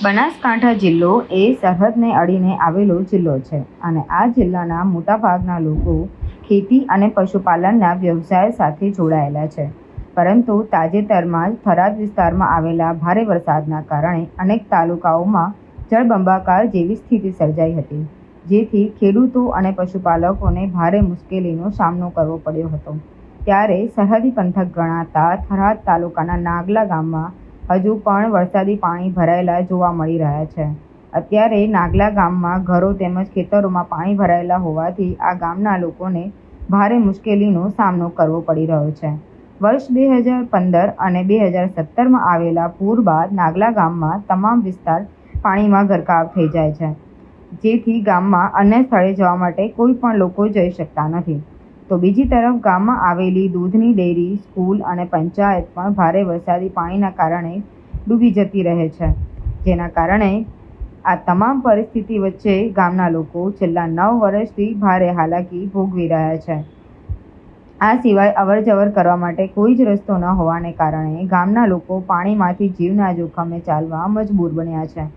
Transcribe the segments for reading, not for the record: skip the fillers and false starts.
બનાસકાંઠા જિલ્લો એ સરહદને અડીને આવેલો જિલ્લો છે અને આ જિલ્લાના મોટાભાગના લોકો ખેતી અને પશુપાલનના વ્યવસાય સાથે જોડાયેલા છે. પરંતુ તાજેતરમાં જ થરાદ વિસ્તારમાં આવેલા ભારે વરસાદના કારણે અનેક તાલુકાઓમાં જળબંબાકાર જેવી સ્થિતિ સર્જાઈ હતી, જેથી ખેડૂતો અને પશુપાલકોને ભારે મુશ્કેલીનો સામનો કરવો પડ્યો હતો. ત્યારે સરહદી પંથક ગણાતા થરાદ તાલુકાના નાગલા ગામમાં હજુ પણ વરસાદી પાણી ભરાયેલા જોવા મળી રહ્યા છે. અત્યારે નાગલા ગામમાં ઘરો તેમજ ખેતરોમાં પાણી ભરાયેલા હોવાથી આ ગામના લોકોને ભારે મુશ્કેલીનો સામનો કરવો પડી રહ્યો છે. વર્ષ 2015 અને 2017માં આવેલા પૂર બાદ નાગલા ગામમાં તમામ વિસ્તાર પાણીમાં ગરકાવ થઈ જાય છે, જેથી ગામમાં અન્ય સ્થળે જવા માટે કોઈ પણ લોકો જઈ શકતા નથી. તો બીજી તરફ ગામમાં આવેલી દૂધની ડેરી, સ્કૂલ અને પંચાયત પણ ભારે વરસાદી પાણીના કારણે ડૂબી જતી રહે છે, જેના કારણે આ તમામ પરિસ્થિતિ વચ્ચે ગામના લોકો છેલ્લા 9 વર્ષથી ભારે હાલાકી ભોગવી રહ્યા છે. આ સિવાય અવરજવર કરવા માટે કોઈ જ રસ્તો ન હોવાને કારણે ગામના લોકો પાણીમાંથી જીવના જોખમે ચાલવા મજબૂર બન્યા છે.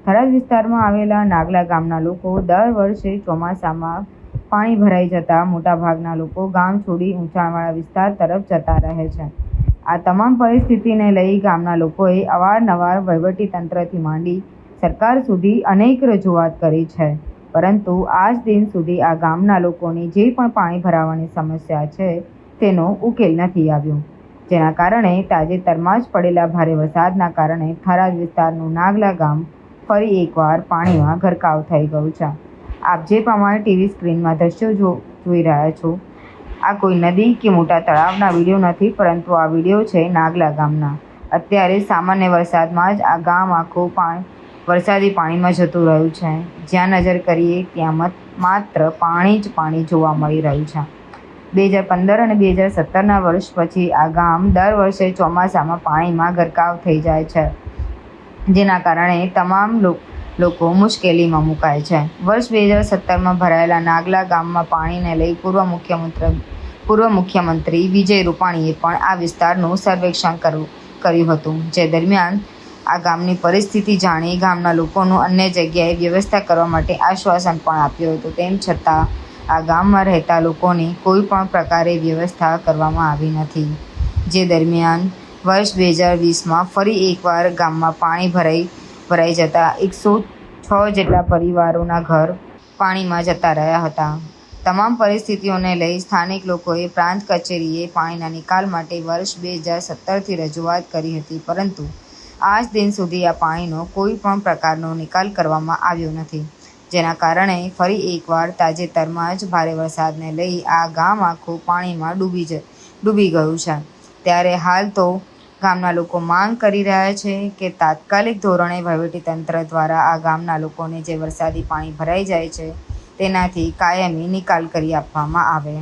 થરાદ વિસ્તારમાં આવેલા નાગલા ગામના લોકો દર વર્ષે ચોમાસામાં પાણી ભરાઈ જતા મોટાભાગના લોકો ગામ છોડી ઊંચાણવાળા વિસ્તાર તરફ જતા રહે છે. આ તમામ પરિસ્થિતિને લઈ ગામના લોકોએ અવારનવાર વહીવટીતંત્રથી માંડી સરકાર સુધી અનેક રજૂઆત કરી છે, પરંતુ આજ દિન સુધી આ ગામના લોકોની જે પણ પાણી ભરાવાની સમસ્યા છે તેનો ઉકેલ નથી આવ્યો, જેના કારણે તાજેતરમાં જ પડેલા ભારે વરસાદના કારણે થરાદ વિસ્તારનું નાગલા ગામ ફરી એકવાર પાણીમાં ગરકાવ થઈ ગયું છે. આપ જે પ્રમાણે ટીવી સ્ક્રીનમાં દ્રશ્યો જોઈ રહ્યા છો, આ કોઈ નદી કે મોટા તળાવના વિડીયો નથી, પરંતુ આ વિડીયો છે નાગલા ગામના. અત્યારે સામાન્ય વરસાદમાં જ આ ગામ આખું વરસાદી પાણીમાં જતું રહ્યું છે. જ્યાં નજર કરીએ ત્યાં માત્ર પાણી જ પાણી જોવા મળી રહ્યું છે. 2015 અને 2017ના વર્ષ પછી આ ગામ દર વર્ષે ચોમાસામાં પાણીમાં ગરકાવ થઈ જાય છે, જેના કારણે તમામ લોકો મુશ્કેલીમાં મુકાય છે. વર્ષ 2017માં ભરાયેલા નાગલા ગામમાં પાણીને લઈ પૂર્વ મુખ્યમંત્રી વિજય રૂપાણીએ પણ આ વિસ્તારનું સર્વેક્ષણ કર્યું હતું, જે દરમિયાન આ ગામની પરિસ્થિતિ જાણી ગામના લોકોનું અન્ય જગ્યાએ વ્યવસ્થા કરવા માટે આશ્વાસન પણ આપ્યું હતું. તેમ છતાં આ ગામમાં રહેતા લોકોની કોઈ પણ પ્રકારે વ્યવસ્થા કરવામાં આવી નથી. જે દરમિયાન વર્ષ 2020માં ફરી એકવાર ગામમાં પાણી ભરાઈ જતા 106 જેટલા પરિવારોના ઘર પાણીમાં જતા રહ્યા હતા. તમામ પરિસ્થિતિઓને લઈ સ્થાનિક લોકોએ પ્રાંત કચેરીએ પાણીના નિકાલ માટે વર્ષ 2017થી રજૂઆત કરી હતી, પરંતુ આજ દિન સુધી આ પાણીનો કોઈ પણ પ્રકારનો નિકાલ કરવામાં આવ્યો નથી, જેના કારણે ફરી એકવાર તાજેતરમાં જ ભારે વરસાદને લઈ આ ગામ આખું પાણીમાં ડૂબી ગયું છે. ત્યારે હાલ તો ગામના લોકો માંગ કરી રહ્યા છે કે તાત્કાલિક ધોરણે વહીવટીતંત્ર દ્વારા આ ગામના લોકોને જે વરસાદી પાણી ભરાઈ જાય છે તેનાથી કાયમી નિકાલ કરી આપવામાં આવે.